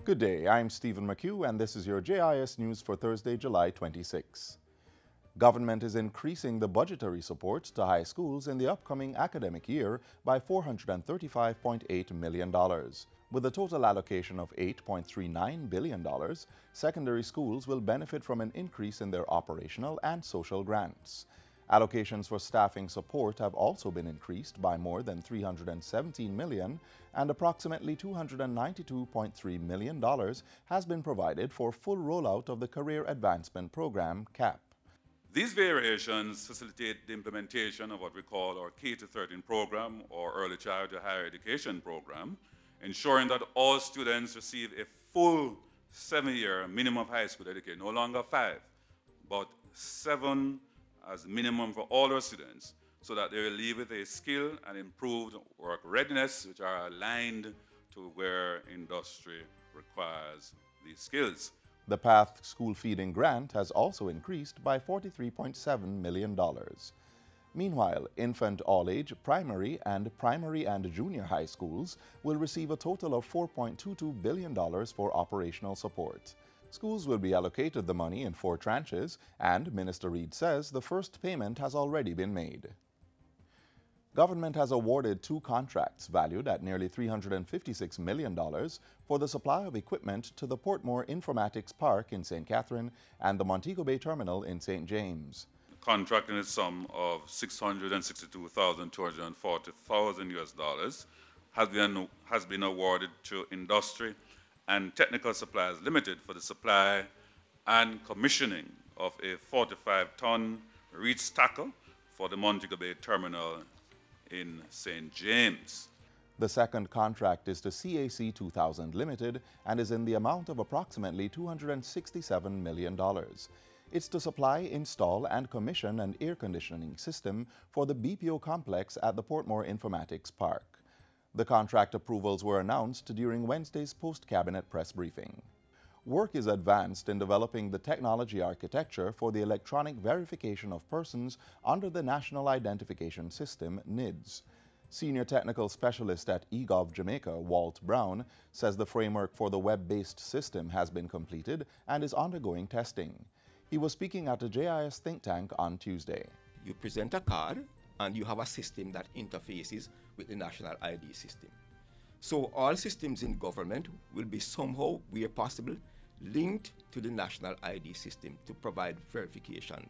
Good day, I'm Stephen McHugh and this is your JIS news for Thursday, July 26. Government is increasing the budgetary support to high schools in the upcoming academic year by $435.8 million. With a total allocation of $8.39 billion, secondary schools will benefit from an increase in their operational and social grants. Allocations for staffing support have also been increased by more than $317 million, and approximately $292.3 million has been provided for full rollout of the Career Advancement Program, CAP. These variations facilitate the implementation of what we call our K-13 program or Early Childhood Higher Education program, ensuring that all students receive a full 7-year minimum high school education, no longer 5, but 7 as minimum for all our students, so that they will leave with a skill and improved work readiness, which are aligned to where industry requires these skills. The PATH school feeding grant has also increased by $43.7 million. Meanwhile, infant all-age primary and junior high schools will receive a total of $4.22 billion for operational support. Schools will be allocated the money in 4 tranches, and Minister Reid says the first payment has already been made. Government has awarded 2 contracts valued at nearly $356 million for the supply of equipment to the Portmore Informatics Park in St. Catherine and the Montego Bay Terminal in St. James. The contract in a sum of $662,240,000 has been awarded to Industry and Technical Supplies Limited for the supply and commissioning of a 45-ton reach stacker for the Montego Bay Terminal in St. James. The second contract is to CAC 2000 Limited and is in the amount of approximately $267 million. It's to supply, install, and commission an air conditioning system for the BPO complex at the Portmore Informatics Park. The contract approvals were announced during Wednesday's post-cabinet press briefing. Work is advanced in developing the technology architecture for the electronic verification of persons under the National Identification System, NIDS. Senior Technical Specialist at eGov Jamaica, Walt Brown, says the framework for the web-based system has been completed and is undergoing testing. He was speaking at a JIS think tank on Tuesday. You present a card and you have a system that interfaces with the national ID system. So all systems in government will be somehow, where possible, linked to the national ID system to provide verification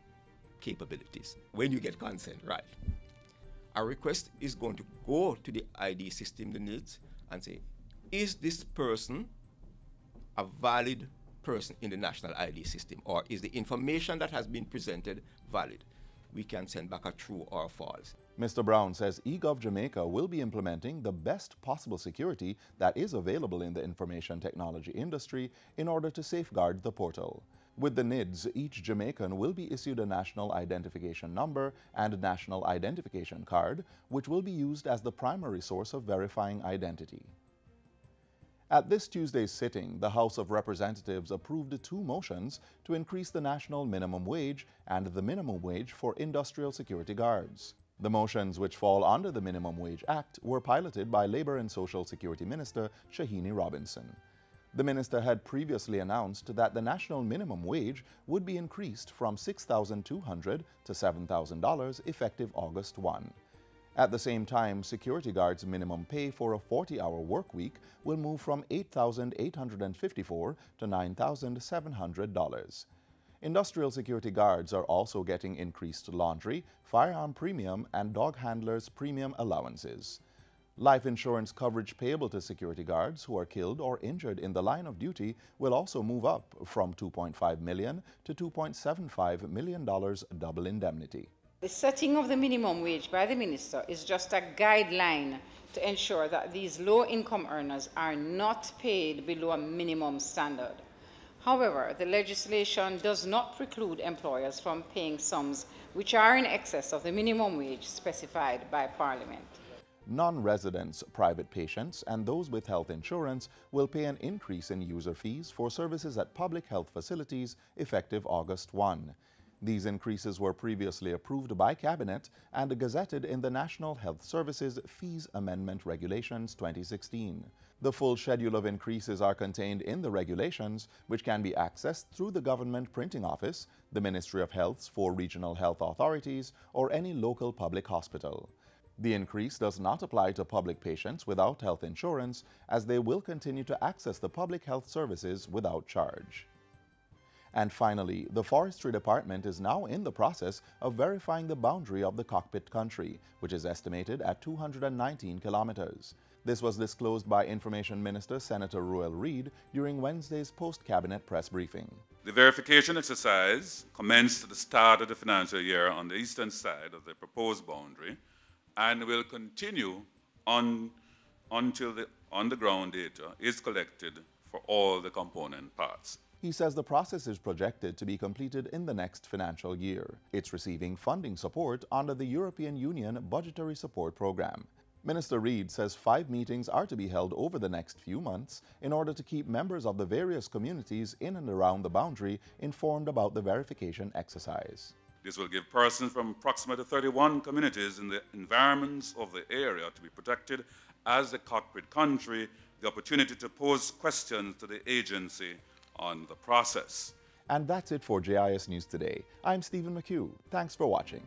capabilities. When you get consent, right? Our request is going to go to the ID system, the NIDS, and say, is this person a valid person in the national ID system, or is the information that has been presented valid? We can send back a true or false. Mr. Brown says eGov Jamaica will be implementing the best possible security that is available in the information technology industry in order to safeguard the portal. With the NIDS, each Jamaican will be issued a national identification number and national identification card, which will be used as the primary source of verifying identity. At this Tuesday's sitting, the House of Representatives approved 2 motions to increase the national minimum wage and the minimum wage for industrial security guards. The motions, which fall under the Minimum Wage Act, were piloted by Labor and Social Security Minister Shahini Robinson. The minister had previously announced that the national minimum wage would be increased from $6,200 to $7,000 effective August 1. At the same time, security guards' minimum pay for a 40-hour work week will move from $8,854 to $9,700. Industrial security guards are also getting increased laundry, firearm premium, and dog handlers' premium allowances. Life insurance coverage payable to security guards who are killed or injured in the line of duty will also move up from $2.5 million to $2.75 million double indemnity. The setting of the minimum wage by the minister is just a guideline to ensure that these low-income earners are not paid below a minimum standard. However, the legislation does not preclude employers from paying sums which are in excess of the minimum wage specified by Parliament. Non-residents, private patients, and those with health insurance will pay an increase in user fees for services at public health facilities effective August 1. These increases were previously approved by Cabinet and gazetted in the National Health Services Fees Amendment Regulations 2016. The full schedule of increases are contained in the regulations, which can be accessed through the Government Printing Office, the Ministry of Health's 4 regional health authorities, or any local public hospital. The increase does not apply to public patients without health insurance, as they will continue to access the public health services without charge. And finally, the Forestry Department is now in the process of verifying the boundary of the Cockpit country, which is estimated at 219 kilometers. This was disclosed by Information Minister Senator Ruel Reid during Wednesday's post-cabinet press briefing. The verification exercise commenced at the start of the financial year on the eastern side of the proposed boundary and will continue until the on-the-ground data is collected for all the component parts. He says the process is projected to be completed in the next financial year. It's receiving funding support under the European Union Budgetary Support Program. Minister Reid says 5 meetings are to be held over the next few months in order to keep members of the various communities in and around the boundary informed about the verification exercise. This will give persons from approximately 31 communities in the environments of the area to be protected as the Cockpit country the opportunity to pose questions to the agency on the process. And that's it for JIS News Today. I'm Stephen McHugh. Thanks for watching.